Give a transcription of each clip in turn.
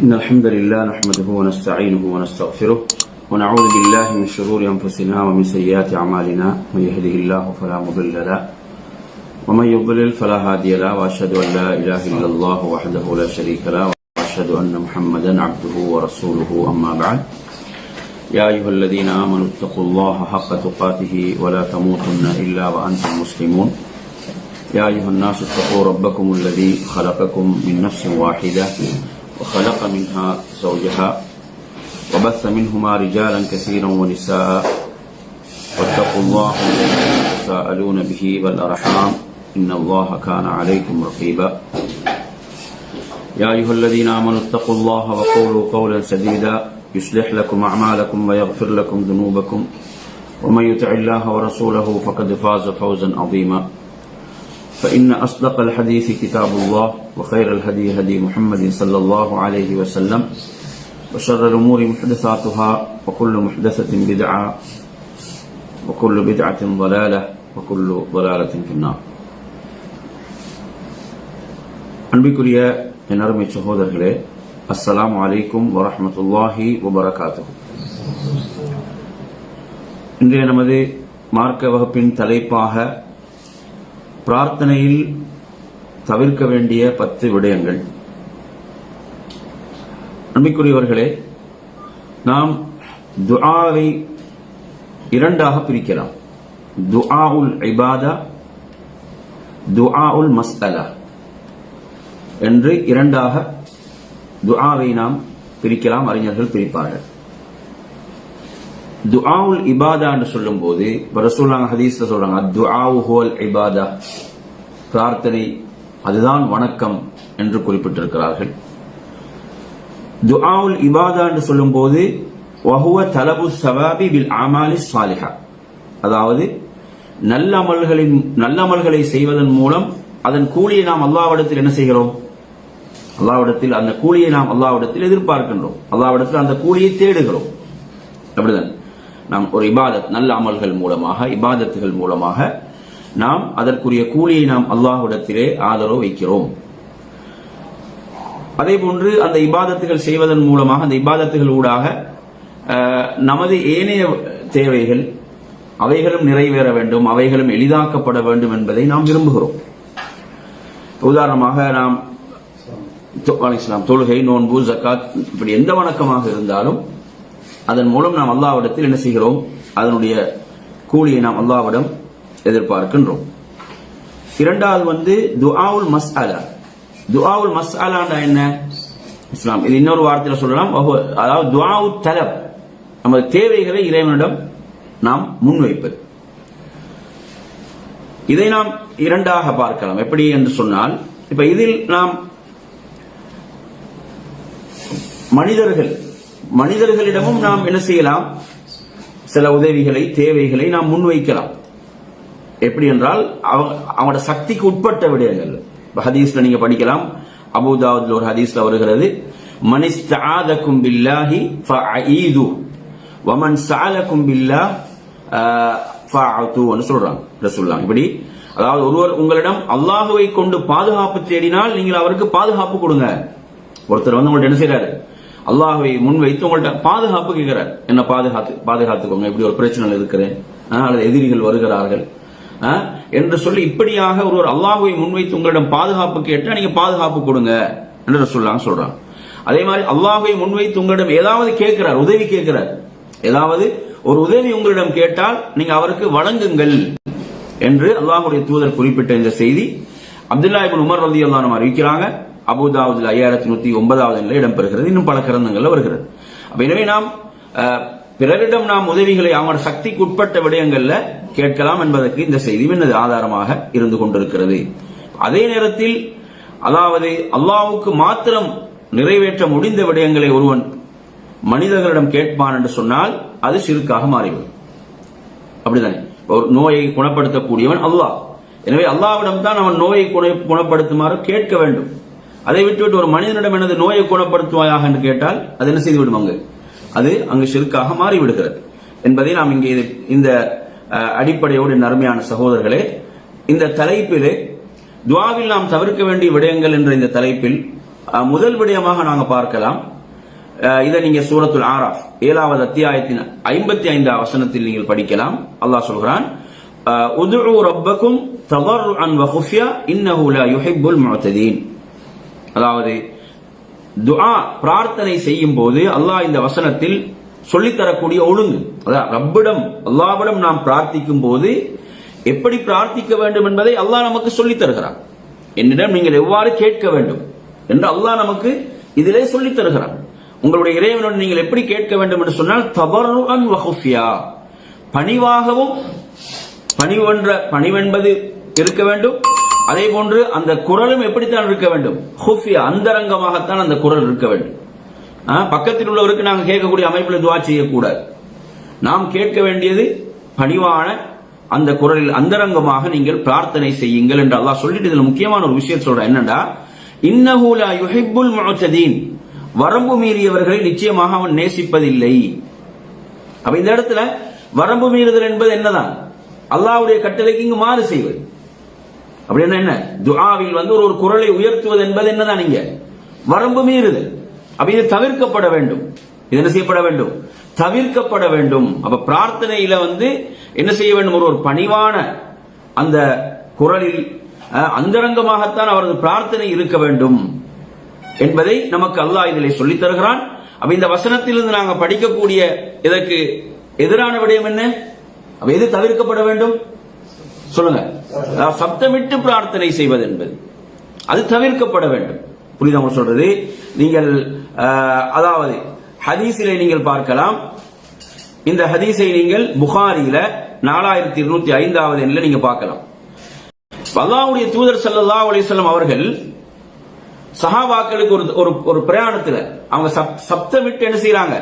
إن الحمد لله نحمده ونستعينه ونستغفره ونعوذ بالله من شرور أنفسنا ومن سيئات أعمالنا من يهده الله فلا مضل له ومن يضلل فلا هادي له وأشهد أن لا إله إلا الله وحده لا شريك له وأشهد أن محمدا عبده ورسوله أما بعد يا أيها الذين آمنوا اتقوا الله حق تقاته ولا تموتن إلا وأنتم مسلمون يا أيها الناس اتقوا ربكم الذي خلقكم من نفس واحدة وخلق منها زوجها وبث منهما رجالا كثيرا ونساء واتقوا الله الذي تساءلون به والأرحام إن الله كان عليكم رقيبا يا أيها الذين آمنوا اتقوا الله وقولوا قولا سديدا يصلح لكم أعمالكم ويغفر لكم ذنوبكم ومن يطع الله ورسوله فقد فاز فوزا عظيما فإن أصدق الحديث كتاب الله وخير الهدي هدي محمد صلى الله عليه وسلم وشر الأمور محدثاتها وكل محدثة بدعة وكل بدعة ضلالة وكل ضلالة في النار. அன்பிற்குரிய என் அருமை சகோதரர்களே, அஸ்ஸலாமு அலைக்கும் வரஹ்மத்துல்லாஹி வபரகாத்துஹு. இன்றைய நமது மார்க்க வகுப்பின் தலைப்பாக பிரார்த்தனையில் தவிர்க்க வேண்டிய 10 விடயங்கள். அன்பிற்குரியவர்களே, நாம் துஆவை இரண்டாக பிரிக்கலாம். துஆஉல் இபாதா, துஆஉல் மஸ்அலா என்று இரண்டாக துஆவை நாம் பிரிக்கலாம். அறிஞர்கள் பிரிப்பார்கள். துஆவுல் இபாதா என்று சொல்லும் போது ரசூலுல்லாஹ் ஹதீஸ்ல சொல்றாங்க, அத்துஆஉ ஹுவல் இபாதா, பிரார்த்தனை அதுதான் வணக்கம் என்று குறிப்பிட்டிருக்கிறார்கள். துஆவுல் இபாதா என்று சொல்லும் போது வஹுவ தலபு ஸவாபி பில் அமாலி ஸாலிஹா, அதாவது நல்ல அமல்களை செய்வதன் மூலம் அதன் கூலியை நாம் அல்லாஹ்விடத்தில் என்ன செய்கிறோம்? அல்லாஹ்விடத்தில் அந்த கூலியை நாம் அல்லாஹ்விடத்தில் எதிர்பார்க்கின்றோம். அல்லாஹ்விடத்தில் அந்த கூலியை தேடுகிறோம். அப்படிதான் நாம் ஒரு இபாதத், நல்ல அமல்கள் மூலமாக, இபாதத்துகள் மூலமாக நாம் அதற்குரிய கூலியை நாம் அல்லாஹ்விடத்திலே ஆதரவு வைக்கிறோம். அதே போன்று அந்த இபாதத்துகள் செய்வதன் மூலமாக, அந்த இபாதத்துகள் ஊடாக நமது ஏனைய தேவைகள் அவைகளும் நிறைவேற வேண்டும், அவைகளும் எளிதாக்கப்பட வேண்டும் என்பதை நாம் விரும்புகிறோம். உதாரணமாக நாம் தொழுகை, நோன்பு, ஜக்காத், இப்படி எந்த வணக்கமாக இருந்தாலும் அதன் மூலம் நாம் அல்லாஹ்விடத்தில் என்ன செய்கிறோம்? அதனுடைய கூலியை நாம் அல்லாஹ்விடம் எதிர்பார்க்கின்றோம். இரண்டாவது துஆவுல் மஸ்அலா. துஆவுல் மஸ்அலா என்ன? இஸ்லாம் இது இன்னொரு வார்த்தையில் சொல்லலாம், அதாவது துஆவுத் தலப், நமது தேவைகளை இறைவனிடம் நாம் முன்வைப்பது. இதை நாம் இரண்டாக பார்க்கலாம். எப்படி என்று சொன்னால், இப்ப இதில் நாம் மனிதர்களிடமும் நாம் என்ன செய்யலாம்? சில உதவிகளை, தேவைகளை நாம் முன்வைக்கலாம். எப்படி என்றால், அவங்களோட சக்திக்கு உட்பட்ட விடயங்கள். ஹதீஸ்ல நீங்க படிக்கலாம், அபூதாவுத்ல ஒரு ஹதீஸ்ல வருகிறது, மனிஸ்தஆதகும் பில்லாஹி ஃபஅஈது வமன் சஅலகும் பில்லாஹ் ஃபஅது என்று சொல்றாங்க ரசூலுல்லாஹ். இப்படி, அதாவது ஒருவர் உங்களிடம் அல்லாஹ்வை கொண்டு பாதுகாப்பு தேடினால் நீங்கள் அவருக்கு பாதுகாப்பு கொடுங்க. ஒருத்தர் உங்கள்ட்ட என்ன செய்யறாரு? அல்லாஹ்வை முன்வைத்து உங்கள்ட்ட பாதுகாப்பு கேட்கிறார். என்ன பாதுகாத்துக்கோங்க, இப்படி ஒரு பிரச்சனை இருக்கிறேன், அல்லது எதிரிகள் வருகிறார்கள் என்று சொல்லி, இப்படியாக ஒருவர் அல்லாஹ்வை முன்வைத்து உங்களிடம் பாதுகாப்பு கேட்டால் நீங்க பாதுகாப்பு கொடுங்க என்று ரசூலுல்லாஹ் சொல்றாங்க. அதே மாதிரி அல்லாஹ்வை முன்வைத்து உங்களிடம் ஏதாவது கேட்கிறார், உதவி கேட்கிறார், ஏதாவது ஒரு உதவி உங்களிடம் கேட்டால் நீங்க அவருக்கு வழங்குங்கள் என்று அல்லாஹ்வுடைய தூதர் குறிப்பிட்ட இந்த செய்தி அப்துல்லாஹ் இப்னு உமர் ரலியல்லாஹு அன்ஹு அறிவிக்கிறாங்க. அபூதாவுதுல 5109 இடம்பெறுகிறது. இன்னும் பல கிரந்தங்கள்ல வருகிறது. எனவே நாம் பிறரிடம் நாம் உதவிகளை அவங்களோட சக்திக்கு உட்பட்ட விடயங்கள்ல கேட்கலாம் என்பதற்கு இந்த செய்தி என்னது ஆதாரமாக இருந்து கொண்டிருக்கிறது. அதே நேரத்தில், அதாவது அல்லாஹ்வுக்கு மாத்திரம் நிறைவேற்ற முடிந்த விடயங்களை ஒருவன் மனிதர்களிடம் கேட்பான் என்று சொன்னால் அது ஷிர்காக மாறிவிடும். அப்படிதானே? ஒரு நோயை குணப்படுத்தக்கூடியவன் அல்லாஹ். எனவே அல்லாஹ்விடம் தான் அவன் நோயை குணப்படுத்துமாறு கேட்க வேண்டும். அதை விட்டுவிட்டு ஒரு மனிதனிடம் எனது நோயை குணப்படுத்துவாயாக என்று கேட்டால் அது என்ன செய்து விடும்? அது அங்கு ஷிர்காக மாறிவிடுகிறது என்பதை நாம் இங்கே இந்த அடிப்படையோடு நன்மையான சகோதரர்களே, இந்த தலைப்பிலே துஆவில் நாம் தவிர்க்க வேண்டிய விடயங்கள் என்ற இந்த தலைப்பில் முதல் விடயமாக நாங்க பார்க்கலாம். இதை நீங்க சூரத்துல் ஆராஃப் 7வது அத்தியாயத்தின் 55வது வசனத்தில் நீங்கள் படிக்கலாம். அல்லாஹ் சொல்கிறான், உதுஉ ரப்பக்கும் ததர்ருஅன் வ குஃப்யா இன்னஹு லா யுஹிப்புல் முஅ்ததீன். அதாவது துஆ பிரார்த்தனை செய்யும் போது அல்லாஹ் இந்த வசனத்தில் சொல்லித்தரக்கூடிய ஒழுங்கு, அதாவது ரப்பிடம் அல்லாஹ்விடம் நாம் பிரார்த்திக்கும் போது எப்படி பிரார்த்திக்க வேண்டும் என்பதை அல்லாஹ் நமக்கு சொல்லித் தருகிறான். என்னிடம் நீங்கள் எவ்வாறு கேட்க வேண்டும் என்று அல்லாஹ் நமக்கு இதிலே சொல்லித் தருகிறான். உங்களுடைய இறைவனுடன் நீங்கள் எப்படி கேட்க வேண்டும் என்று சொன்னால் தபர்ருஅன் வ குஃப்யா, பணிவாகவும், பணிவென்பது இருக்க வேண்டும். அதே போன்று அந்த குரலும் எப்படித்தான் இருக்க வேண்டும், குஃப்யா, அந்தரங்கமாகத்தான் அந்த குரல் இருக்க வேண்டும். பக்கத்தில் உள்ளவருக்கு நாங்கள் கேட்கக்கூடிய அமைப்பில் துஆ செய்யக்கூடாது. நாம் கேட்க வேண்டியது பணிவான அந்த குரலில் அந்தரங்கமாக நீங்கள் பிரார்த்தனை செய்யுங்கள் என்று அல்லாஹ் சொல்லிட்டு இதுல முக்கியமான ஒரு விஷயம் சொல்ற என்னன்னா, இன்னஹு லா யுஹிப்புல் முஅ்ததீன், வரம்பு மீறியவர்களை நிச்சயமாக அவன் நேசிப்பதில்லை. அப்ப இந்த இடத்துல வரம்பு மீறுதல் என்பது என்னதான், அல்லாஹ்வுடைய கட்டளைக்கு இங்கு மாறு செய்வது. அப்படின்னா என்ன, துஆவில் ஒரு குரலை உயர்த்துவது என்பது என்னதான் இங்க வரம்பு மீறுதல். அப்ப இது தவிர்க்கப்பட வேண்டும். இது என்ன செய்யப்பட வேண்டும், தவிர்க்கப்பட வேண்டும். அப்ப பிரார்த்தனையில என்ன செய்ய வேண்டும், ஒரு பணிவான அந்த குரலில் அந்தரங்கமாகத்தான் அவரது பிரார்த்தனை இருக்க வேண்டும் என்பதை நமக்கு அல்லாஹ் இதிலே சொல்லித் தருகிறான். அப்ப இந்த வசனத்திலிருந்து நாங்கள் படிக்கக்கூடிய இதற்கு எதிரான விடயம் என்ன, அப்ப எது தவிர்க்கப்பட வேண்டும் சொல்லுங்க. சப்தமிட்டு பிரார்த்தனை செய்வது என்பது அது தவிர்க்கப்பட வேண்டும். புரியுதா சொல்றது? நீங்கள் அதாவது ஹதீஸிலே நீங்கள் பார்க்கலாம். இந்த ஹதீஸை நீங்கள் புகாரியில 4205வது எண்ணில் நீங்க பார்க்கலாம். அல்லாஹ்வுடைய தூதர் ஸல்லல்லாஹு அலைஹி வஸல்லம் அவர்கள் சஹாபாக்களுக்கு ஒரு பிரயாணத்துல அவங்க சப்தமிட்டு என்ன செய்யறாங்க,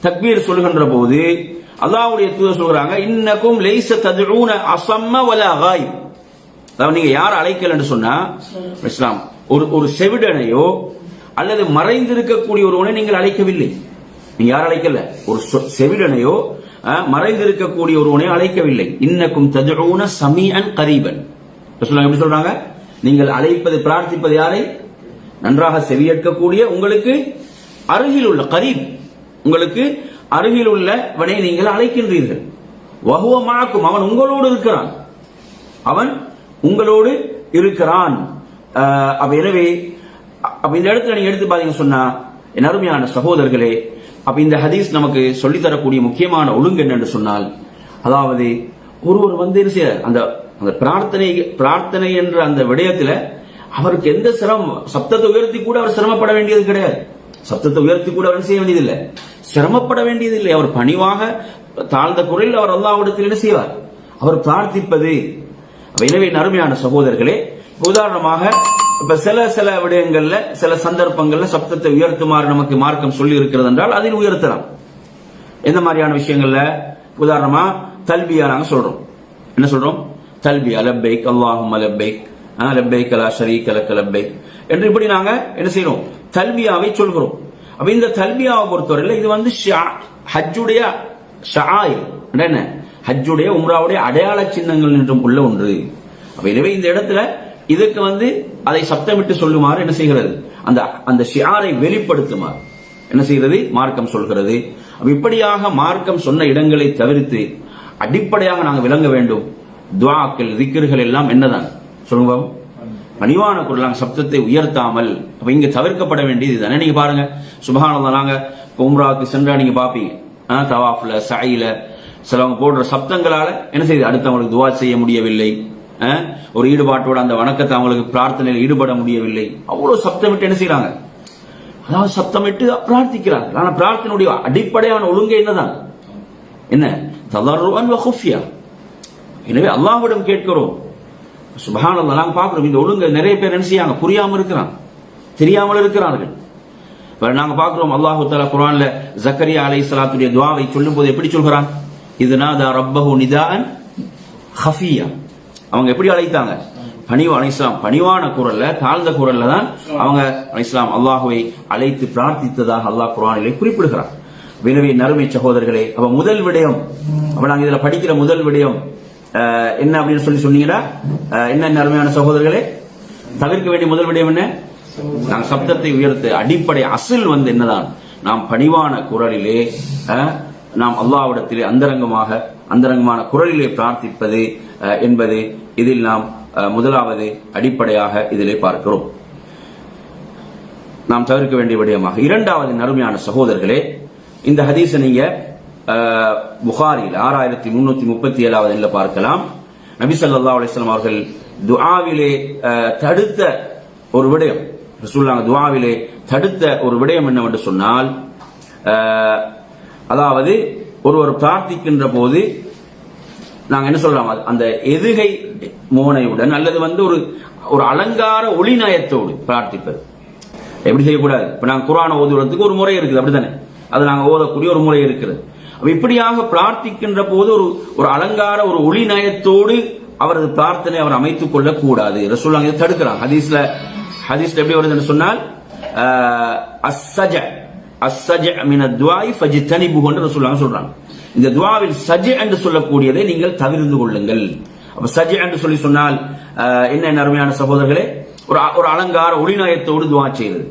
தக்பீர் சொல்லுகின்ற போது அல்லாஹ்வுடைய தூதர் சொல்றாங்க, இன்னக்கும் லைஸ ததுஊன அஸம்ம வலா காயிப். அதாவது நீங்க யார் அழைக்கல என்று சொன்னா, இஸ்லாம் ஒரு செவிடனையோ அல்லது மறைந்திருக்கக்கூடிய ஒருவனை நீங்கள் அழைக்கவில்லை. நீங்க யார் அழைக்கல, ஒரு செவிடனையோ மறைந்திருக்கக்கூடிய ஒருவனை அழைக்கவில்லை. இன்னக்கும் ததுஊன சமீஅன் கரீபன். எப்படி சொல்றாங்க, நீங்கள் அழைப்பது பிரார்த்திப்பது யாரை, நன்றாக செவியேற்கக்கூடிய உங்களுக்கு அருகில் உள்ள கரீப், உங்களுக்கு அருகில் உள்ளவனை நீங்கள் அழைக்கின்றீர்கள். வஹுவ மஅக்கும், அவன் உங்களோடு இருக்கிறான், அவன் உங்களோடு இருக்கிறான். எனவே இந்த இடத்துல நீங்க எடுத்து பாத்தீங்க சொன்னா, என் அருமையான சகோதரர்களே, அப்ப இந்த ஹதீஸ் நமக்கு சொல்லித்தரக்கூடிய முக்கியமான ஒழுங்கு என்னென்று சொன்னால், அதாவது ஒருவர் அந்த பிரார்த்தனை என்ற அந்த விடயத்துல அவருக்கு எந்த சப்தத்தை உயர்த்தி கூட அவர் சிரமப்பட வேண்டியது கிடையாது. சப்தத்தை உயர்த்தி கூட அவர் செய்ய வேண்டியதில்லை, சிரமப்பட வேண்டியதில்லை. அவர் பணிவாக தாழ்ந்த குரலில் அவர் அல்லாஹ்விடத்தில் என்ன செய்வார், அவர் பிரார்த்திப்பது. எனவே அருமையான சகோதரர்களே, உதாரணமாக இப்ப சில விடயங்கள்ல சில சந்தர்ப்பங்கள்ல சப்தத்தை உயர்த்துமாறு நமக்கு மார்க்கம் சொல்லி இருக்கிறது என்றால் அதில் உயர்த்தலாம். எந்த மாதிரியான விஷயங்கள்ல, உதாரணமா தல்பியா நாங்க சொல்றோம், என்ன சொல்றோம், தல்பியா லப்பைக் அல்லாஹும்ம லப்பைக் லப்பைக் லா ஷரீக லக லப்பைக் என்று இப்படி நாங்க என்ன செய்யறோம், தல்பியாவை சொல்கிறோம். அப்ப இந்த தல்பியாவை பொறுத்தவரையில் இது ஹஜ்ஜுடைய ஷஆயிர், என்ன ஹஜ்ஜுடைய உம்ராவுடைய அடையாள சின்னங்கள் என்றும் உள்ள ஒன்று. அப்ப எனவே இந்த இடத்துல இதுக்கு அதை சப்தமிட்டு சொல்லுமாறு என்ன செய்கிறது, அந்த ஷிஆரை வெளிப்படுத்துமாறு என்ன செய்கிறது மார்க்கம் சொல்கிறது. இப்படியாக மார்க்கம் சொன்ன இடங்களை தவிர்த்து அடிப்படையாக நாங்கள் விளங்க வேண்டும். துஆக்கள் திக்ர்கள் எல்லாம் என்னதான் சொல்லுங்க, பணிவான குரலாக சப்தத்தை உயர்த்தாமல். அப்ப இங்க தவிர்க்கப்பட வேண்டியது தானே. நீங்க பாருங்க, சுப்ஹானல்லாஹ், நாங்க உம்ராவுக்கு சென்றா நீங்க பாப்பீங்க, தவாஃப்ல சஐல சிலவங்க போடுற சப்தங்களால என்ன செய்யுது, அடுத்தவங்களுக்கு துஆ செய்ய முடியவில்லை, ஒரு ஈடுபாட்டோட அந்த வணக்கத்தை அவங்களுக்கு பிரார்த்தனையில் ஈடுபட முடியவில்லை. அவ்வளவு சப்தமிட்டு என்ன செய்யறாங்க, அதாவது சப்தமிட்டு பிரார்த்திக்கிறாங்க. ஆனா பிரார்த்தனையுடைய அடிப்படையான ஒழுங்கு என்னதான், என்ன, ததர்ருஅன் வ குஃப்யா. எனவே அல்லாஹ்விடம் கேட்கிறோம். சுப்ஹானல்லாஹ், நாங்க பார்க்கிறோம் இந்த ஒழுங்கு நிறைய பேர் என்ன செய்யாங்க, புரியாம இருக்கிறாங்க, தெரியாமல் இருக்கிறார்கள். நாங்க பார்க்கிறோம் அல்லாஹ் தஆலா குர்ஆன்ல ஜக்கரியா அலைஹிஸ்ஸலாத்துடைய துஆவை சொல்லும் போது எப்படி சொல்கிறான், இதுநாதா ரப்பஹு நிதாஅன் ஹஃபியா. அவங்க எப்படி அழைத்தாங்க, பணிவான குரல்ல, தாழ்ந்த குரல்ல தான் அவங்க அலைஹிஸ்ஸலாம் அல்லாஹ்வை அழைத்து பிரார்த்தித்ததாக அல்லாஹ் குர்ஆனிலே குறிப்பிடுகிறார். எனவே நறுமை சகோதரர்களே, அப்ப முதல் விடயம், அப்ப நாங்க இதுல படிக்கிற முதல் விடயம் என்ன அப்படின்னு சொன்னீங்கன்னா என்ன, அருமையான சகோதரர்களே, தவிர்க்க வேண்டிய முதல் விடயம் என்ன, நாங்கள் சப்தத்தை உயர்த்த அடிப்படை அசில் என்னதான் நாம் பணிவான குரலிலே நாம் அல்லாஹ்விடத்திலே அந்தரங்கமான குரலிலே பிரார்த்திப்பது என்பது இதில் நாம் முதலாவது அடிப்படையாக இதிலே பார்க்கிறோம், நாம் தவிர்க்க வேண்டிய விடயமாக. இரண்டாவது அருமையான சகோதரர்களே, இந்த ஹதீஸை நீங்க புகாரில் 6337 பார்க்கலாம். நபி ஸல்லல்லாஹு அலைஹி வஸல்லம் அவர்கள் துஆவிலே தடுத்த ஒரு விடயம், ரசூலுல்லாஹ் துஆவிலே தடுத்த ஒரு விடயம் என்னவென்று சொன்னால், அதாவது ஒருவர் பிரார்த்திக்கின்ற போது நாங்க என்ன சொல்றோம், அந்த எதுகை மோனையுடன் அல்லது ஒரு அலங்கார ஒளிநயத்தோடு பிரார்த்திப்பது எப்படி செய்யக்கூடாது. இப்ப நாங்க குர்ஆனை ஓதுவதற்கு ஒரு முறை இருக்குது, அப்படித்தானே? அது நாங்க ஓதக்கூடிய ஒரு முறை இருக்கிறது. இப்படியாக பிரார்த்திக்கின்ற போது ஒரு அலங்கார ஒரு ஒளிநயத்தோடு அவரது பிரார்த்தனை அவர் அமைத்துக் கொள்ளக் கூடாது. ரசூலுல்லாஹ் இதை தடுக்கிறாங்க. ஹதீஸ்ல எப்படி வருதுன்னு சொன்னால், அஸ்ஸஜ மின துஆஇ ஃபஜ்தனிபுஹு என்று ரசூலுல்லாஹ் சொல்றாங்க. இந்த துஆவில் சஜ என்று சொல்லக்கூடியதை நீங்கள் தவிர்த்து கொள்ளுங்கள். அப்ப சஜ என்று சொன்னால் என்ன அருமையான சகோதரர்களே, ஒரு அலங்கார ஒளிநயத்தோடு துஆ செய்வது,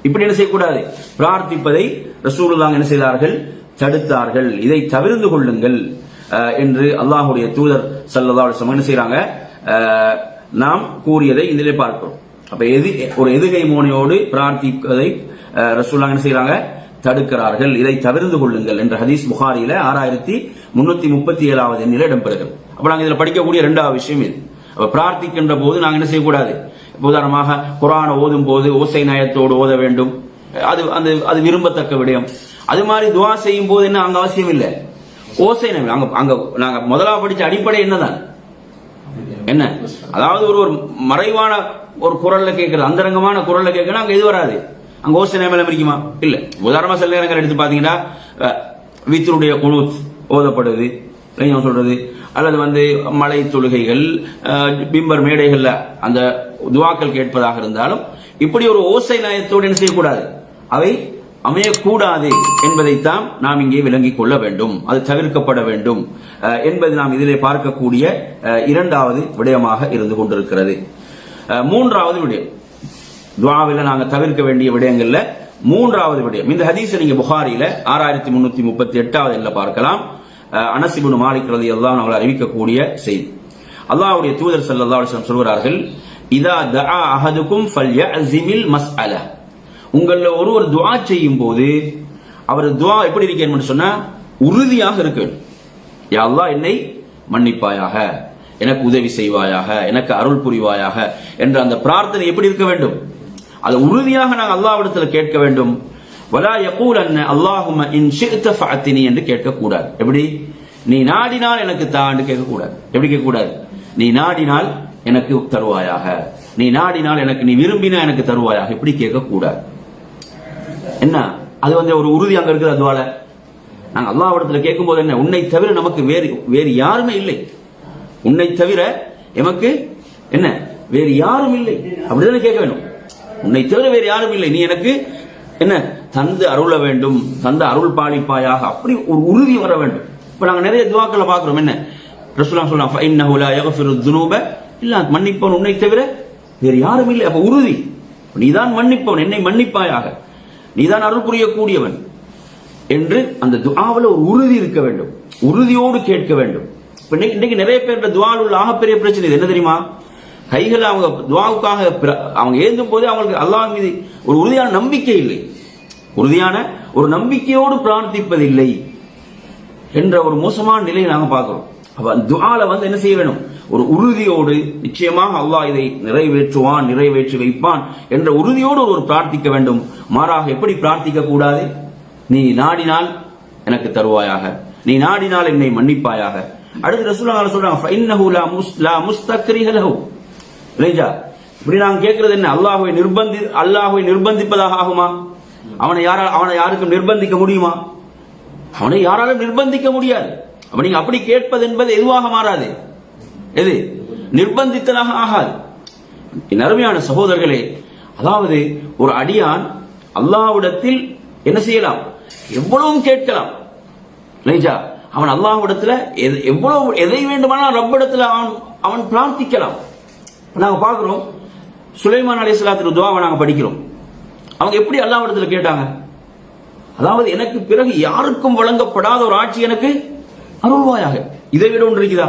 இப்படி என்ன செய்யக்கூடாது, பிரார்த்திப்பதை ரசூலுல்லாஹ் என்ன செய்தார்கள், தடுத்தார்கள். இதை தவிர்த்து கொள்ளுங்கள் என்று அல்லாஹ்வுடைய தூதர் ஸல்லல்லாஹு அலைஹி வஸல்லம் என்ன செய்றாங்க, நாம் கூறியதை இதிலே பார்க்கிறோம். அப்ப ஒரு எதுகை மோனையோடு பிரார்த்திப்பதை ரசூலுல்லாஹ் என்ன செய்றாங்க, தடுக்கிறார்கள். இதை தவிர்த்து கொள்ளுங்கள் என்ற ஹதீஸ் புகாரியில 6337 எண்ணில் இடம்பெறுகிறது. அப்ப நாங்க இதுல படிக்கக்கூடிய இரண்டாவது விஷயம் இது. அப்ப பிரார்த்திக்கின்ற போது நாங்க என்ன செய்யக்கூடாது, உதாரணமாக குர்ஆனை ஓதும் போது ஓசை நயத்தோடு ஓத வேண்டும், அது விரும்பத்தக்க விடயம். அது மாதிரி துஆ செய்யும் போது என்ன அங்க அவசியம் இல்லை, ஓசை நயம். அங்க நாங்க முதலாக படிச்ச அடிப்படை என்னதான் என்ன, அதாவது ஒரு மறைவான ஒரு குரல்ல கேட்கறது, அந்தரங்கமான குரல்ல கேட்கணும், அங்க இது வராது, அங்க ஓசை நயம் இருக்குமா இல்ல. உதாரணமா சில நேரங்கள் எடுத்து பாத்தீங்கன்னா, வீத்தருடைய குனூத் ஓதப்படுது சொல்றது, அல்லது மலை தொழுகைகள், பிம்பர் மேடைகள்ல அந்த துஆக்கள் கேட்பதாக இருந்தாலும் இப்படி ஒரு ஓசை நயத்தோடு என்ன செய்யக்கூடாது, அவை அமையக்கூடாது என்பதைத்தான் நாம் இங்கே விளங்கிக் கொள்ள வேண்டும். அது தவிர்க்கப்பட வேண்டும் என்பது நாம் இதிலே பார்க்கக்கூடிய இரண்டாவது விடயமாக இருந்து கொண்டிருக்கிறது. மூன்றாவது விடயம், துஆவில நாங்க தவிர்க்க வேண்டிய விடயங்கள்ல மூன்றாவது விடயம், இந்த ஹதீஸை நீங்க புகாரியில 6338 பார்க்கலாம். அனஸ் இப்னு மாலிக் ரலியல்லாஹு அன்ஹு அறிவிக்கக்கூடிய செய்தி, அல்லாஹ்வுடைய தூதர் ஸல்லல்லாஹு அலைஹி வஸல்லம் சொல்கிறார்கள், இதா தஆ அஹதுக்கும் ஃபல்யஅஸிமில் மஸ்அல, உங்கள ஒருவர் துஆ செய்யும் போது அவர் துஆ எப்படி இருக்கணும் சொன்னா உறுதியாக இருக்கணும். யா அல்லாஹ் என்னை மன்னிப்பாயாக, எனக்கு உதவி செய்வாயாக, எனக்கு அருள் புரிவாயாக என்ற அந்த பிரார்த்தனை எப்படி இருக்க வேண்டும், அது உறுதியாக நாங்கள் அல்லாஹ்விடத்தில் கேட்க வேண்டும். வலா யகூலன்ன அல்லாஹும்ம இன் ஷிஅத ஃபஅத்தினி என்று கேட்க கூடாது. எப்படி, நீ நாடினால் எனக்கு தா என்று கேட்க கூடாது. எப்படி கேட்க கூடாது, நீ நாடினால் எனக்கு தருவாயாக, நீ நாடினால் எனக்கு, நீ விரும்பினா எனக்கு தருவாயாக, இப்படி கேட்க கூடாது. என்ன, அது ஒரு உறுதி அங்க இருக்குது. அதுவால நாங்க அல்லாஹ்விடத்துல கேட்கும் போது என்ன, உன்னை தவிர நமக்கு வேறு யாருமே இல்லை, உன்னை தவிர எமக்கு என்ன வேறு யாரும் இல்லை, அப்படிதானே கேட்க வேண்டும். உன்னை தவிர வேறு யாரும் இல்லை, நீ எனக்கு என்ன தந்து அருள வேண்டும், தந்த அருள் பாலிப்பாயாக, அப்படி ஒரு உறுதி வர வேண்டும். இப்ப நாங்க நிறைய துஆக்களை பார்க்கிறோம், என்ன ரசூலுல்லாஹ் சொல்றாங்க, ஃபஇன்னஹு லா யக்ஃபிரு ذுனூப இல்லா மன்னிப்பவன் உன்னை தவிர வேறு யாரும் இல்லை. அப்ப உறுதி, நீதான் மன்னிப்பவன், என்னை மன்னிப்பாயாக, நீதான் அருள் புரியக்கூடியவன் என்று அந்த துஆவில் ஒரு உறுதி இருக்க வேண்டும், உறுதியோடு கேட்க வேண்டும். இன்னைக்கு நிறைய பேர் துஆவில் உள்ள ஆகப்பெரிய பிரச்சனை என்ன தெரியுமா, கைகள் அவங்க துஆவுக்காக அவங்க ஏந்தும் போது அவங்களுக்கு அல்லாஹ் மீது ஒரு உறுதியான நம்பிக்கை இல்லை, உறுதியான ஒரு நம்பிக்கையோடு பிரார்த்திப்பதில்லை என்ற ஒரு மோசமான நிலையை நாங்க பார்க்கிறோம். அப்ப துஆல என்ன செய்ய வேண்டும், ஒரு உறுதியோடு, நிச்சயமாக அல்லாஹ் இதை நிறைவேற்றுவான், நிறைவேற்றி வைப்பான் என்ற உறுதியோடு ஒரு பிரார்த்திக்க வேண்டும். மாறாக எப்படி பிரார்த்திக்க கூடாது, நீ நாடினால் எனக்கு தருவாயாக, நீ நாடினால் என்னை மன்னிப்பாயாக. அடுத்து ரசூலுல்லாஹ் சொல்றாங்க, ஃபஇன்னஹு லா முஸ்தக்ரிஹ லஹு, இல்லையா? இப்படி நாங்க கேட்கிறது என்ன, அல்லாஹ்வை நிர்பந்திப்பதாக ஆகுமா? அவனை யாருக்கும் நிர்பந்திக்க முடியுமா? அவனை யாராலும் நிர்பந்திக்க முடியாது. அப்ப நீங்க அப்படி கேட்பது என்பது எதுவாக மாறாது, எது நிர்பந்தித்தலாக ஆகாது. அருமையான சகோதரர்களே, அதாவது ஒரு அடியான் அல்லாஹ்விடத்தில் என்ன செய்யலாம், எவ்வளவும் கேட்கலாம், இல்லையா? அவன் அல்லாஹ்விடத்துல எவ்வளவு எதை வேண்டுமானால் ரப்பிடத்துல அவன் பிரார்த்திக்கலாம். நாங்க பார்க்கிறோம், சுலைமான் அலைஹிஸ்ஸலாத்துடைய துஆவை நாங்க படிக்கிறோம். அவங்க எப்படி அல்லாஹ்விடத்துல கேட்டாங்க? அதாவது எனக்கு பிறகு யாருக்கும் வழங்கப்படாத ஒரு ஆட்சி எனக்கு அருள்வாயாக. இதை விட ஒன்று இருக்குதா?